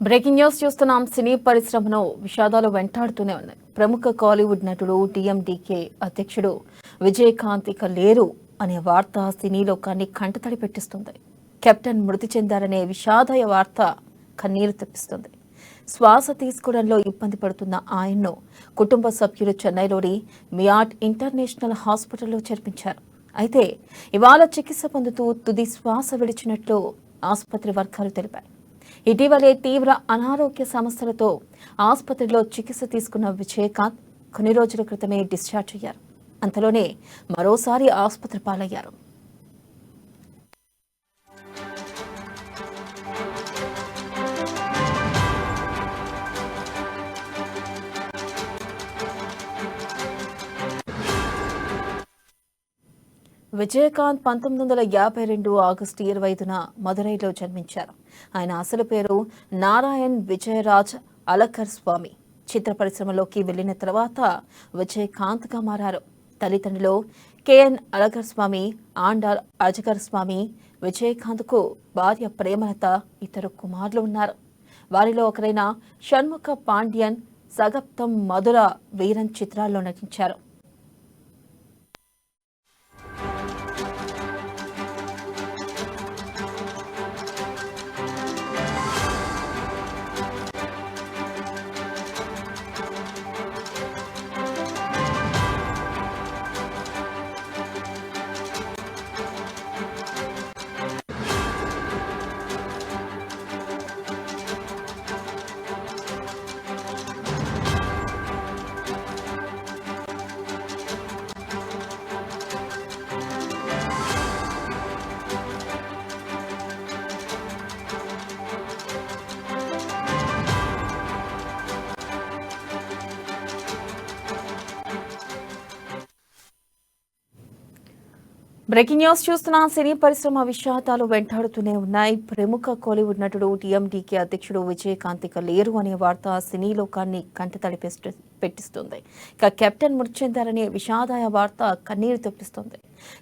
Breaking news చూస్తున్నాం. సినీ పరిశ్రమను విషాదాలు వెంటాడుతూనే ఉన్నాయి. ప్రముఖ కాలీవుడ్ నటుడు టీఎండీకే అధ్యక్షుడు విజయకాంత్ ఇక లేరు అనే వార్త సినీ లోకాన్ని కంటతడి పెట్టిస్తుంది. కెప్టెన్ మృతి చెందారనే విషాదయ వార్త కన్నీరు తెప్పిస్తుంది. శ్వాస తీసుకోవడంలో ఇబ్బంది పడుతున్న ఆయన్ను కుటుంబ సభ్యులు చెన్నైలోని మియాట్ ఇంటర్నేషనల్ హాస్పిటల్లో చేర్పించారు. అయితే ఇవాళ చికిత్స పొందుతూ తుది శ్వాస విడిచినట్లు ఆసుపత్రి వర్గాలు తెలిపాయి. ఇటీవలే తీవ్ర అనారోగ్య సమస్యలతో ఆసుపత్రిలో చికిత్స తీసుకున్న విజయకాంత్ కొన్ని రోజుల క్రితమే డిశ్చార్జ్ అయ్యారు. అంతలోనే మరోసారి ఆసుపత్రి పాలయ్యారు. విజయకాంత్ 1952 ఆగస్టు 25న మదురైలో జన్మించారు. ఆయన అసలు పేరు నారాయణ్ విజయరాజ్ అలకర్ స్వామి. చిత్ర పరిశ్రమలోకి వెళ్లిన తర్వాత విజయకాంత్గా మారారు. తల్లిదండ్రులు కేఎన్ అలకర్ స్వామి, ఆండాల్ అజగర్ స్వామి. విజయకాంత్కు భార్య ప్రేమలత, ఇద్దరు కుమారులు ఉన్నారు. వారిలో ఒకరైన షణ్ముఖ పాండ్యన్ సగప్తం, మధుర వీరన్ చిత్రాల్లో నటించారు. బ్రేకింగ్ న్యూస్ చూస్తున్న సినీ పరిశ్రమ విషాదాలు వెంటాడుతూనే ఉన్నాయి. ప్రముఖ కాలీవుడ్ నటుడు టీఎండీకే అధ్యక్షుడు విజయకాంత్ ఇక లేరు అనే వార్త సినీ లోకాన్ని కంటతడి పెట్టిస్తుంది. ఇక కెప్టెన్ మృతి చెందారనే విషాదాయ వార్త కన్నీరు తెప్పిస్తుంది.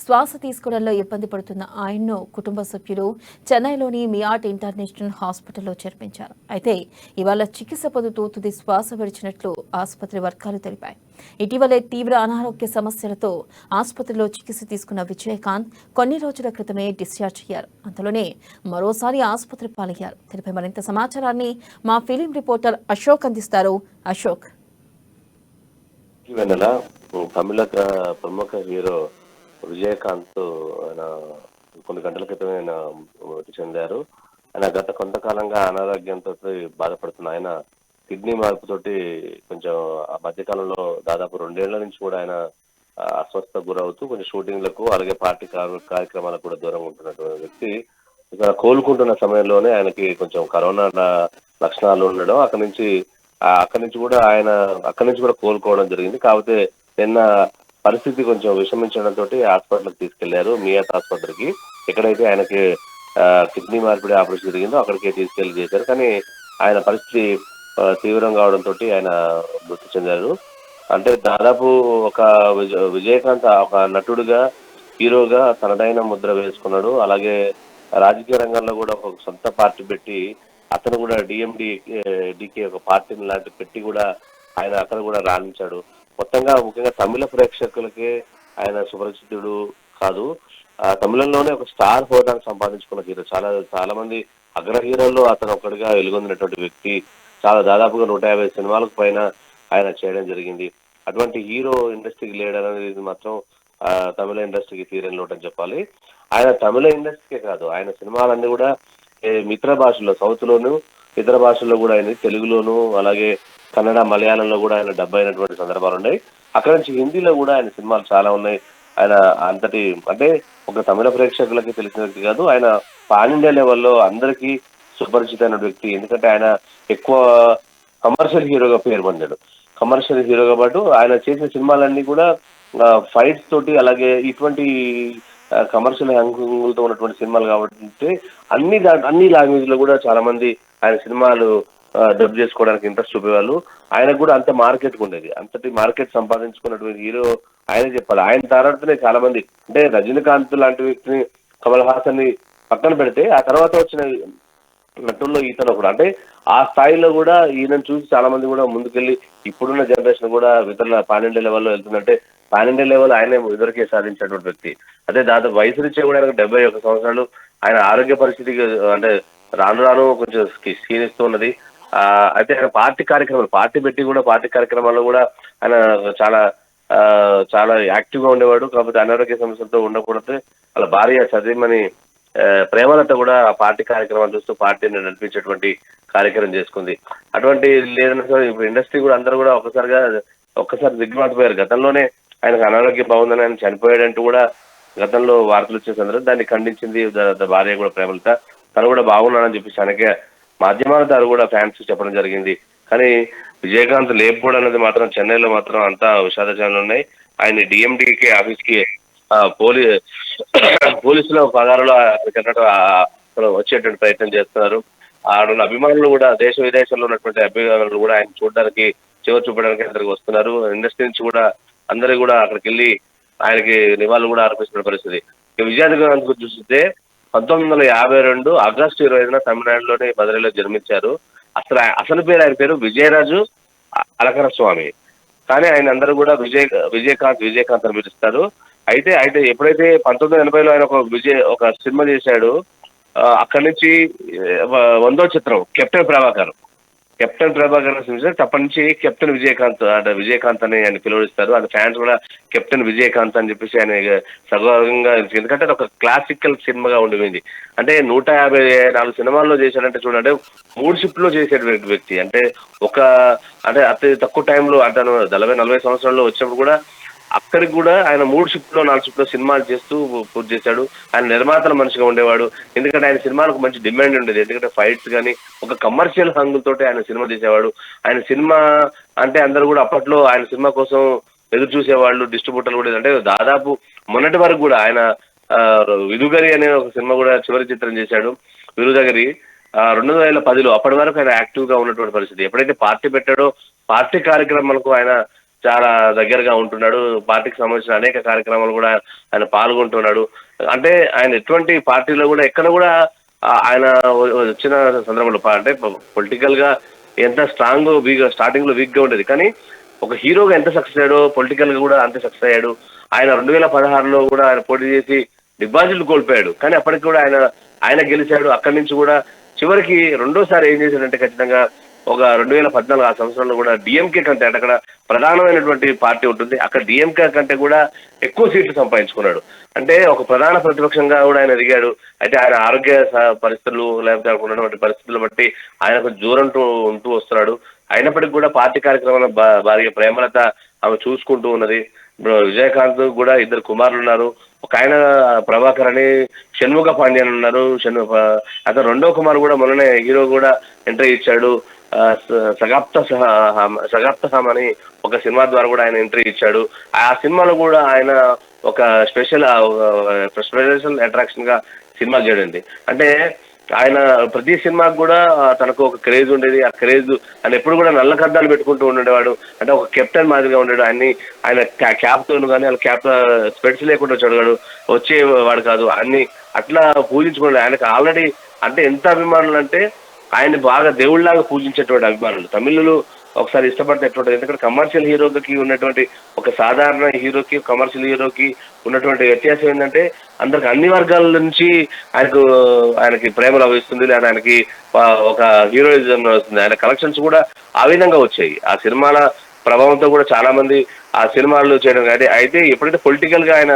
శ్వాస తీసుకోవడంలో ఇబ్బంది పడుతున్న ఆయన్ను కుటుంబ సభ్యులు చెన్నైలోని మియాట్ ఇంటర్నేషనల్ హాస్పిటల్లో చేర్పించారు. అయితే ఇవాళ చికిత్స పొందుతూ తుది శ్వాస విడిచినట్లు ఆసుపత్రి వర్గాలు తెలిపాయి. ఇటీవలే తీవ్ర అనారోగ్య సమస్యలతో ఆసుపత్రిలో చికిత్స తీసుకున్న విజయకాంత్ కొన్ని రోజుల క్రితమే డిశ్చార్జ్ అయ్యారు. అంతలోనే మరోసారి ఆసుపత్రి పాలయ్యారు. తెలిపే మరింత సమాచారాన్ని మా ఫిలిం రిపోర్టర్ అశోక్ అందిస్తారు. అశోక్. తమిళ ప్రముఖ హీరో విజయకాంత్ ఆయన కొన్ని గంటల క్రితమే ఆయన మృతి చెందారు. ఆయన గత కొంతకాలంగా అనారోగ్యంతో బాధపడుతున్న ఆయన కిడ్నీ మార్పుతోటి కొంచెం ఆ మధ్యకాలంలో దాదాపు 2 ఏళ్ల నుంచి కూడా ఆయన అస్వస్థతకు గురవుతూ కొంచెం షూటింగ్లకు అలాగే పార్టీ కార్యక్రమాలకు కూడా దూరంగా ఉంటున్నటువంటి వ్యక్తి ఇక్కడ కోలుకుంటున్న సమయంలోనే ఆయనకి కొంచెం కరోనా లక్షణాలు ఉండడం అక్కడి నుంచి కూడా కోలుకోవడం జరిగింది. కాకపోతే నిన్న పరిస్థితి కొంచెం విషమించడంతో హాస్పిటల్కి తీసుకెళ్లారు, మియాట్ ఆసుపత్రికి. ఎక్కడైతే ఆయనకి కిడ్నీ మార్పిడి ఆపరేషన్ జరిగిందో అక్కడికే తీసుకెళ్లి చేశారు. కానీ ఆయన పరిస్థితి తీవ్రం కావడంతో ఆయన మృతి చెందారు. అంటే దాదాపు ఒక విజయకాంత్ ఒక నటుడుగా, హీరోగా తనదైన ముద్ర వేసుకున్నాడు. అలాగే రాజకీయ రంగంలో కూడా ఒక సొంత పార్టీ పెట్టి అతను కూడా డిఎండికే ఒక పార్టీని లాంటి పెట్టి కూడా ఆయన అక్కడ కూడా రాణించాడు. ముఖ్యంగా తమిళ ప్రేక్షకులకే ఆయన సుపరిచితుడు కాదు, తమిళంలోనే ఒక స్టార్ హోదాను సంపాదించుకున్న హీరో. చాలా మంది అగ్ర హీరోల్లో అతను ఒకటిగా వెలుగొందినటువంటి వ్యక్తి. దాదాపుగా 150 సినిమాలకు పైన ఆయన చేయడం జరిగింది. అటువంటి హీరో ఇండస్ట్రీకి లేడనేది మాత్రం తమిళ ఇండస్ట్రీకి తీరని లోటు అని చెప్పాలి. ఆయన తమిళ ఇండస్ట్రీకే కాదు, ఆయన సినిమాలన్నీ కూడా మిత్ర భాషల్లో, సౌత్ లోను ఇతర భాషల్లో కూడా ఆయన తెలుగులోను అలాగే కన్నడ, మలయాళంలో కూడా ఆయన డబ్ అయినటువంటి సందర్భాలు ఉన్నాయి. అక్కడి నుంచి హిందీలో కూడా ఆయన సినిమాలు చాలా ఉన్నాయి. ఆయన అంతటి అంటే ఒక తమిళ ప్రేక్షకులకి తెలిసిన వ్యక్తి కాదు, ఆయన పాన్ ఇండియా లెవెల్లో అందరికీ సుపరిచితమైన వ్యక్తి. ఎందుకంటే ఆయన ఎక్కువ కమర్షియల్ హీరోగా పేరు పొందాడు. కమర్షియల్ హీరోగా పాటు ఆయన చేసిన సినిమాలన్నీ కూడా ఫైట్స్ తోటి అలాగే ఇటువంటి కమర్షియల్ యాంగిల్తో ఉన్నటువంటి సినిమాలు కాబట్టి అన్ని లాంగ్వేజ్ లో కూడా చాలా మంది ఆయన సినిమాలు డబ్ చేసుకోవడానికి ఇంట్రెస్ట్ చూపేవాళ్ళు. ఆయనకు కూడా అంత మార్కెట్ ఉండేది. అంతటి మార్కెట్ సంపాదించుకున్నటువంటి హీరో ఆయనే చెప్పాలి. ఆయన తర్వాతనే చాలా మంది, అంటే రజనీకాంత్ లాంటి వ్యక్తిని, కమల్ హాసన్ ని పక్కన పెడితే ఆ తర్వాత వచ్చిన నటుల్లో ఈతను కూడా అంటే ఆ స్థాయిలో కూడా ఈయనను చూసి చాలా మంది కూడా ముందుకెళ్ళి ఇప్పుడున్న జనరేషన్ కూడా ఇతరుల పాన్ ఇండియా లెవెల్లో వెళ్తుందంటే పాన్ ఇండియా లెవెల్ ఆయనే ఇదివరకే సాధించినటువంటి వ్యక్తి. అదే దాదాపు వయసు రీత్యా కూడా ఆయనకు 71 సంవత్సరాలు. ఆయన ఆరోగ్య పరిస్థితికి అంటే రాను రాను కొంచెం క్షీణిస్తూ ఉన్నది. అయితే ఆయన పార్టీ కార్యక్రమాలు పార్టీ పెట్టి కూడా పార్టీ కార్యక్రమాల్లో కూడా ఆయన చాలా చాలా యాక్టివ్ గా ఉండేవాడు. కాకపోతే అనారోగ్య సమస్యలతో ఉండకూడదు వాళ్ళ భార్య సతీమణి ప్రేమలత కూడా ఆ పార్టీ కార్యక్రమాలు చూస్తూ పార్టీని నడిపించేటువంటి కార్యక్రమం చేసుకుంది. అటువంటి లేదన్నా సరే ఇప్పుడు ఇండస్ట్రీ కూడా అందరూ కూడా ఒక్కసారి దిగ్గుమాటిపోయారు. గతంలోనే ఆయనకు అనారోగ్యం బాగుందని ఆయన చనిపోయాడంటూ కూడా గతంలో వార్తలు వచ్చే సందర్భంగా దాన్ని ఖండించింది భార్య కూడా ప్రేమలత. తను కూడా బాగున్నాడని చెప్పేసి అనేక మాధ్యమాల ద్వారా కూడా ఫ్యాన్స్ చెప్పడం జరిగింది. కానీ విజయకాంత్ లేకపోవడం అనేది మాత్రం చెన్నైలో మాత్రం అంతా విషాదజనలు ఉన్నాయి. ఆయన డిఎండికే ఆఫీస్ కి పోలీ పోలీసుల పగారులో అక్కడ వచ్చేటువంటి ప్రయత్నం చేస్తున్నారు. ఆడున్న అభిమానులు కూడా దేశ విదేశాల్లో ఉన్నటువంటి అభిమానులు కూడా ఆయన చూడడానికి చివరి చూపడానికి అందరికి వస్తున్నారు. ఇండస్ట్రీ నుంచి కూడా అందరూ కూడా అక్కడికి వెళ్ళి ఆయనకి నివాళులు కూడా అర్పిస్తున్న పరిస్థితి. విజయకాంత్ గురించి చూస్తే 1952 ఆగస్టు 25న తమిళనాడులోని మదురైలో జన్మించారు. అసలు పేరు ఆయన పేరు విజయరాజు అలకర స్వామి. కానీ ఆయన అందరూ కూడా విజయకాంత్ అని పిలుస్తారు. అయితే ఎప్పుడైతే 1980లో ఆయన ఒక సినిమా చేశాడు, అక్కడి నుంచి 100వ చిత్రం కెప్టెన్ ప్రభాకర్ చూసారు. అప్పటి నుంచి కెప్టెన్ విజయకాంత్ అంటే విజయకాంత్ అని ఆయన పిలువడిస్తారు. అది ఫ్యాన్స్ కూడా కెప్టెన్ విజయకాంత్ అని చెప్పేసి ఆయన సగౌరవంగా, ఎందుకంటే అది ఒక క్లాసికల్ సినిమాగా ఉండిపోయింది. అంటే 154 సినిమాల్లో చేశాడంటే చూడండి, 3 షిఫ్ట్లో చేసేటువంటి వ్యక్తి. అంటే అంటే అతి తక్కువ టైంలో అతను 40 సంవత్సరాల్లో వచ్చినప్పుడు కూడా అక్కడికి కూడా ఆయన 3 షిఫ్ట్లో 4 షిఫ్ట్లో సినిమాలు చేస్తూ పూర్తి చేశాడు. ఆయన నిర్మాతల మనిషిగా ఉండేవాడు. ఎందుకంటే ఆయన సినిమాలకు మంచి డిమాండ్ ఉండేది. ఎందుకంటే ఫైట్స్ కానీ ఒక కమర్షియల్ హంగుల్ తోటి ఆయన సినిమా తీసేవాడు. ఆయన సినిమా అంటే అందరూ కూడా అప్పట్లో ఆయన సినిమా కోసం ఎదురు చూసేవాళ్ళు. డిస్ట్రిబ్యూటర్లు కూడా అంటే దాదాపు మొన్నటి వరకు కూడా ఆయన విదుగరి అనే ఒక సినిమా కూడా చివరి చిత్రం చేశాడు. విరుదగిరి 2010లో అప్పటి వరకు ఆయన యాక్టివ్ గా ఉన్నటువంటి పరిస్థితి. ఎప్పుడైతే పార్టీ పెట్టాడో పార్టీ కార్యక్రమాలకు ఆయన చాలా దగ్గరగా ఉంటున్నాడు. పార్టీకి సంబంధించిన అనేక కార్యక్రమాలు కూడా ఆయన పాల్గొంటున్నాడు. అంటే ఆయన ఎటువంటి పార్టీలో కూడా ఎక్కడ కూడా ఆయన వచ్చిన సందర్భంలో అంటే పొలిటికల్ గా ఎంత స్టార్టింగ్ లో వీక్ గా ఉండేది. కానీ ఒక హీరోగా ఎంత సక్సెస్ అయ్యాడో పొలిటికల్ గా కూడా అంతే సక్సెస్ అయ్యాడు. ఆయన 2016లో కూడా ఆయన పోటీ చేసి డిపాజిట్లు కోల్పోయాడు. కానీ అప్పటికి కూడా ఆయన గెలిచాడు. అక్కడి నుంచి కూడా చివరికి రెండోసారి ఏం చేశాడంటే ఖచ్చితంగా ఒక 2014 ఆ సంవత్సరంలో కూడా డిఎంకే కంటే అంటే అక్కడ ప్రధానమైనటువంటి పార్టీ ఉంటుంది, అక్కడ డిఎంకే కంటే కూడా ఎక్కువ సీట్లు సంపాదించుకున్నాడు. అంటే ఒక ప్రధాన ప్రతిపక్షంగా కూడా ఆయన ఎదిగాడు. అయితే ఆయన ఆరోగ్య పరిస్థితులు లేకపోతే ఉన్నటువంటి పరిస్థితులు బట్టి ఆయన కొంచెం దూరం ఉంటూ వస్తున్నాడు. అయినప్పటికీ కూడా పార్టీ కార్యక్రమాల భార్య ప్రేమలత ఆమె చూసుకుంటూ ఉన్నది. విజయకాంత్ కూడా 2 కుమారులు ఉన్నారు. ఒక ఆయన ప్రభాకర్ అని, షణ్ముఖ పాండ్యన్ ఉన్నారు. అతను రెండో కుమారు కూడా మొన్ననే హీరో కూడా ఎంట్రీ ఇచ్చాడు. సగాప్తహం అని ఒక సినిమా ద్వారా కూడా ఆయన ఎంట్రీ ఇచ్చాడు. ఆ సినిమాలో కూడా ఆయన ఒక స్పెషల్ అట్రాక్షన్ గా సినిమా చేయడండి. అంటే ఆయన ప్రతి సినిమాకు కూడా తనకు ఒక క్రేజ్ ఉండేది. ఆ క్రేజ్ ఆయన ఎప్పుడు కూడా నల్ల కద్దాలు పెట్టుకుంటూ ఉండేవాడు. అంటే ఒక కెప్టెన్ మాదిరిగా ఉండేడు. ఆయన క్యాప్ తోను కానీ వాళ్ళ క్యాప్ స్పెట్స్ లేకుండా చూడగాడు వచ్చేవాడు కాదు. అట్లా పూజించుకున్నాడు. ఆయనకు ఆల్రెడీ అంటే ఎంత అభిమానులు అంటే ఆయన్ని బాగా దేవుళ్లాగా పూజించేటువంటి అభిమానులు. తమిళులు ఒకసారి ఇష్టపడితే ఎట్లుంటుంది, ఎందుకంటే కమర్షియల్ హీరోకి ఉన్నటువంటి ఒక సాధారణ హీరోకి కమర్షియల్ హీరోకి ఉన్నటువంటి వ్యత్యాసం ఏంటంటే అందరికి అన్ని వర్గాల నుంచి ఆయనకి ప్రేమ లభిస్తుంది, లేదా ఆయనకి ఒక హీరోయిజం వస్తుంది. ఆయన కలెక్షన్స్ కూడా ఆ విధంగా వచ్చాయి. ఆ సినిమాల ప్రభావంతో కూడా చాలా మంది ఆ సినిమాలు చేయడం. అయితే ఎప్పుడైతే పొలిటికల్ గా ఆయన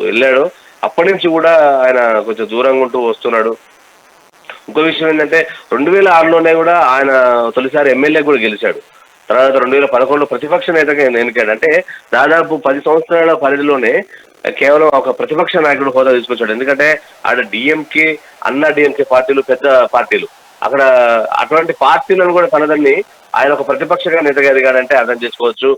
వెళ్ళాడో అప్పటి నుంచి కూడా ఆయన కొంచెం దూరంగా ఉంటూ వస్తున్నాడు. ఇంకో విషయం ఏంటంటే 2006లోనే కూడా ఆయన తొలిసారి ఎమ్మెల్యే కూడా గెలిచాడు. తర్వాత 2011లో ప్రతిపక్ష నేతగా ఎన్నికాడు. అంటే దాదాపు 10 సంవత్సరాల పరిధిలోనే కేవలం ఒక ప్రతిపక్ష నాయకుడు హోదా తీసుకొచ్చాడు. ఎందుకంటే ఆడ డిఎంకే డిఎంకే పార్టీలు పెద్ద పార్టీలు, అక్కడ అటువంటి పార్టీలను కూడా తనదని ఆయన ఒక ప్రతిపక్షంగా నేతగా ఎదిగాడంటే అర్థం చేసుకోవచ్చు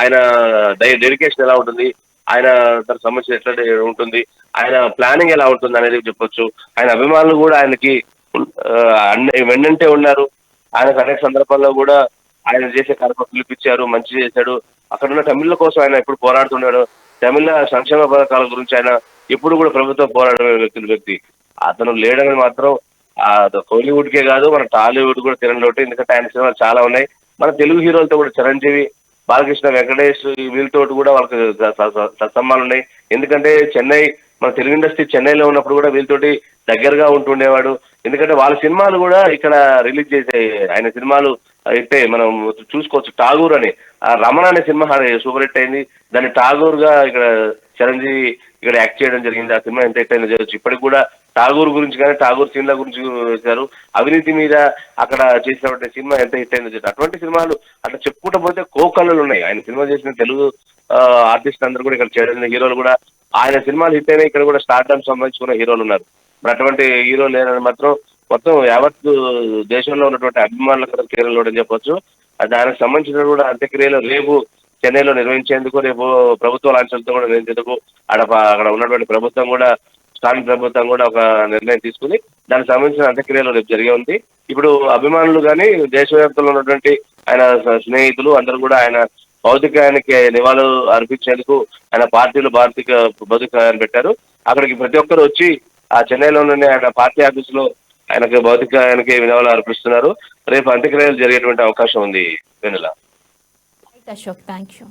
ఆయన డెడికేషన్ ఎలా ఉంటుంది, ఆయన తనకు సంబంధించిన ఎట్లా ఉంటుంది, ఆయన ప్లానింగ్ ఎలా ఉంటుంది అనేది చెప్పొచ్చు. ఆయన అభిమానులు కూడా ఆయనకి వెన్నంటే ఉన్నారు. ఆయనకు అనేక సందర్భాల్లో కూడా ఆయన చేసే కార్యక్రమం పిలిపించారు, మంచి చేశాడు. అక్కడ ఉన్న తమిళ కోసం ఆయన ఎప్పుడు పోరాడుతున్నాడు. తమిళ సంక్షేమ పథకాల గురించి ఆయన ఎప్పుడు కూడా ప్రభుత్వం పోరాడమే వ్యక్తి. అతను లేడని మాత్రం కోలీవుడ్ కే కాదు, మన టాలీవుడ్ కూడా తినని లోటు. ఎందుకంటే ఆయన సినిమాలు చాలా ఉన్నాయి. మన తెలుగు హీరోలతో కూడా చిరంజీవి, బాలకృష్ణ, వెంకటేష్ వీళ్ళతోటి కూడా వాళ్ళకి సత్సంబాలు ఉన్నాయి. ఎందుకంటే చెన్నై, మన తెలుగు ఇండస్ట్రీ చెన్నైలో ఉన్నప్పుడు కూడా వీళ్ళతోటి దగ్గరగా ఉంటుండేవాడు. ఎందుకంటే వాళ్ళ సినిమాలు కూడా ఇక్కడ రిలీజ్ చేసే ఆయన సినిమాలు అయితే మనం చూసుకోవచ్చు. ఠాగూర్ అని, ఆ రమణ అనే సినిమా సూపర్ హిట్ అయింది. దాన్ని ఠాగూర్ గా ఇక్కడ చిరంజీవి ఇక్కడ యాక్ట్ చేయడం జరిగింది. ఆ సినిమా ఎంత హిట్ అయిందో చేయొచ్చు. ఇప్పటికి కూడా ఠాగూర్ గురించి కానీ, ఠాగూర్ సినిమా గురించి వచ్చారు. అవినీతి మీద అక్కడ చేసినటువంటి సినిమా ఎంత హిట్ అయిందో చేయొచ్చు. అటువంటి సినిమాలు అట్లా చెప్పుకుంటూ పోతే కోకళ్ళు ఉన్నాయి. ఆయన సినిమా చేసిన తెలుగు ఆర్టిస్ట్ అందరూ కూడా ఇక్కడ చేయడం, హీరోలు కూడా ఆయన సినిమాలు హిట్ అయినా ఇక్కడ కూడా స్టార్డమ్ సంబంధించుకున్న హీరోలు ఉన్నారు. మరి అటువంటి హీరోలు లేరని మాత్రం మొత్తం యావత్ దేశంలో ఉన్నటువంటి అభిమానులకు కేరళ అని చెప్పొచ్చు. దానికి సంబంధించిన కూడా అంత్యక్రియలు రేపు చెన్నైలో నిర్వహించేందుకు, రేపు ప్రభుత్వ లాంఛనాలతో కూడా నిర్వహించేందుకు అక్కడ ఉన్నటువంటి ప్రభుత్వం కూడా, స్థానిక ప్రభుత్వం కూడా ఒక నిర్ణయం తీసుకుని దానికి సంబంధించిన అంత్యక్రియలు రేపు జరిగే ఉంది. ఇప్పుడు అభిమానులు కానీ దేశవ్యాప్తంలో ఉన్నటువంటి ఆయన స్నేహితులు అందరూ కూడా ఆయన భౌతికాయానికి నివాళులు అర్పించేందుకు ఆయన పార్టీలు భౌతికాయాన్ని పెట్టారు. అక్కడికి ప్రతి ఒక్కరు వచ్చి ఆ చెన్నైలోని ఆయన పార్టీ ఆఫీసులో ఆయనకు భౌతికాయానికి నివాళులు అర్పిస్తున్నారు. రేపు అంత్యక్రియలు జరిగేటువంటి అవకాశం ఉంది. వెనుల అశోక్, థ్యాంక్ యూ.